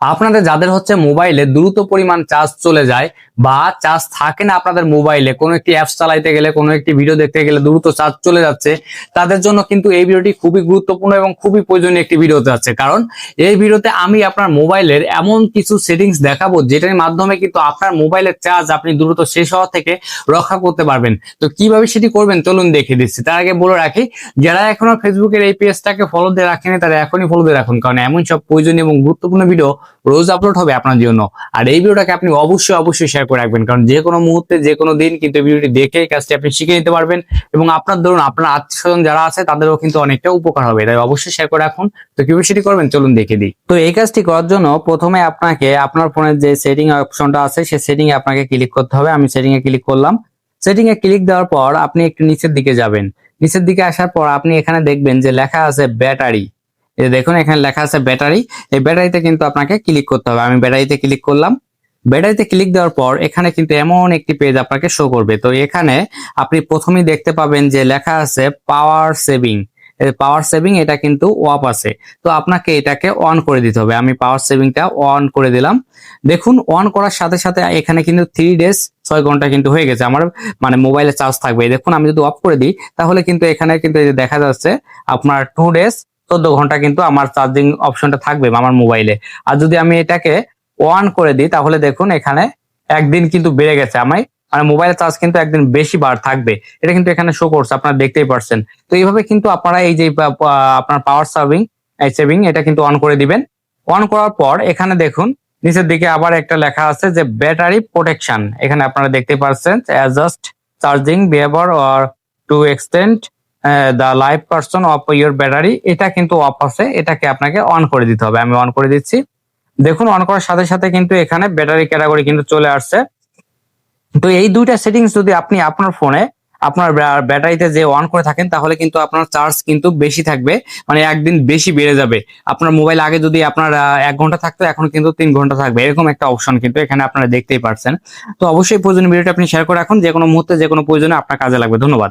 আপনাদের যাদের হচ্ছে মোবাইলে দ্রুত পরিমাণ চার্জ চলে যায় বা চার্জ থাকে না আপনাদের মোবাইলে, কোনো একটি অ্যাপস চালাইতে গেলে, কোনো একটি ভিডিও দেখতে গেলে দ্রুত চার্জ চলে যাচ্ছে, তাদের জন্য কিন্তু এই ভিডিওটি খুবই গুরুত্বপূর্ণ এবং খুবই প্রয়োজনীয় একটি ভিডিও হতে যাচ্ছে। কারণ এই ভিডিওতে আমি আপনার মোবাইলের এমন কিছু সেটিংস দেখাবো যেটার মাধ্যমে কিন্তু আপনার মোবাইলের চার্জ আপনি দ্রুত শেষ হওয়া থেকে রক্ষা করতে পারবেন। তো কিভাবে সেটি করবেন চলুন দেখিয়ে দিচ্ছি। তার আগে বলে রাখি, যারা এখনো ফেসবুকের এই পেজটাকে ফলো দিয়ে রাখেনি তারা এখনই ফলো দিয়ে রাখুন, কারণ এমন সব প্রয়োজনীয় এবং গুরুত্বপূর্ণ ভিডিও রোজ আপলোড হবে আপনার জন্য। আর এই ভিডিওটাকে আপনি অবশ্যই শেয়ার করে রাখবেন, কারণ যে কোনো মুহূর্তে যে কোনো দিন কিন্তু ভিডিওটি দেখে কাজটি আপনি শিখে নিতে পারবেন এবং আপনার ধরুন আপনার আত্মীয় স্বজন যারা আছে তাদেরও কিন্তু অনেকটা উপকার হবে। তাই অবশ্যই শেয়ার করে রাখুন। তো কিভাবে সেটি করবেন চলুন দেখে দিই। তো এই কাজটি করার জন্য প্রথমে আপনাকে আপনার ফোনের যে সেটিং অপশনটা আছে সেই সেটিং এ আপনাকে ক্লিক করতে হবে। আমি সেটিং এ ক্লিক করলাম। সেটিং এ ক্লিক দেওয়ার পর আপনি একটু নিচের দিকে যাবেন। নিচের দিকে আসার পর আপনি এখানে দেখবেন যে লেখা আছে ব্যাটারি। এই দেখুন এখানে লেখা আছে ব্যাটারি। এই ব্যাটারিতে কিন্তু আপনাকে ক্লিক করতে হবে। আমি ব্যাটারিতে ক্লিক করলাম। ব্যাটারিতে ক্লিক দেওয়ার পর এখানে কিন্তু এমন একটি পেজ আপনাকে শো করবে। তো এখানে আপনি প্রথমেই দেখতে পাবেন যে লেখা আছে পাওয়ার সেভিং। পাওয়ার সেভিং এটা কিন্তু অফ আছে, তো আপনাকে এটাকে অন করে দিতে হবে। আমি পাওয়ার সেভিংটা অন করে দিলাম। দেখুন অন করার সাথে সাথে এখানে কিন্তু 3 ডেজ 6 ঘন্টা কিন্তু হয়ে গেছে আমার, মানে মোবাইলে চার্জ থাকবে। দেখুন আমি যদি অফ করে দিই তাহলে কিন্তু এখানে কিন্তু এই যে দেখা যাচ্ছে আপনার 2 ডেজ 14 ঘন্টা কিন্তু আমার চার্জিং অপশনটা থাকবে আমার মোবাইলে। আর যদি আমি এটাকে অন করে দিই তাহলে দেখুন এখানে একদিন কিন্তু বেড়ে গেছে। আমি মানে মোবাইলের চার্জ কিন্তু একদিন বেশি বার থাকবে, এটা কিন্তু এখানে শো করছে, আপনারা দেখতেই পারছেন। তো এইভাবে কিন্তু আপনারা এই যে আপনার পাওয়ার সেভিং এটা কিন্তু অন করে দিবেন। অন করার পর এখানে দেখুন নিচের দিকে আবার একটা লেখা আছে যে ব্যাটারি প্রোটেকশন। এখানে আপনারা দেখতে পাচ্ছেন adjust charging behaviour or to extend the life পার্সন অফ ইউর ব্যাটারি, এটা কিন্তু অফ আছে, এটাকে আপনাকে অন করে দিতে হবে। আমি অন করে দিচ্ছি। দেখুন অন করার সাথে সাথে কিন্তু এখানে ব্যাটারি ক্যাটাগরি কিন্তু চলে আসছে। তো এই দুইটা সেটিংস যদি আপনি আপনার ফোনে আপনার ব্যাটারিতে যে অন করে থাকেন তাহলে কিন্তু আপনার চার্জ কিন্তু বেশি থাকবে, মানে একদিন বেশি বেড়ে যাবে। আপনার মোবাইল আগে যদি আপনার 1 ঘন্টা থাকতো এখন কিন্তু 3 ঘন্টা থাকবে, এরকম একটা অপশন কিন্তু এখানে আপনারা দেখতেই পারছেন। তো অবশ্যই প্রয়োজনীয় ভিডিওটা আপনি শেয়ার করে রাখুন, যে কোনো মুহূর্তে যে কোনো প্রয়োজনে আপনার কাজে লাগবে। ধন্যবাদ।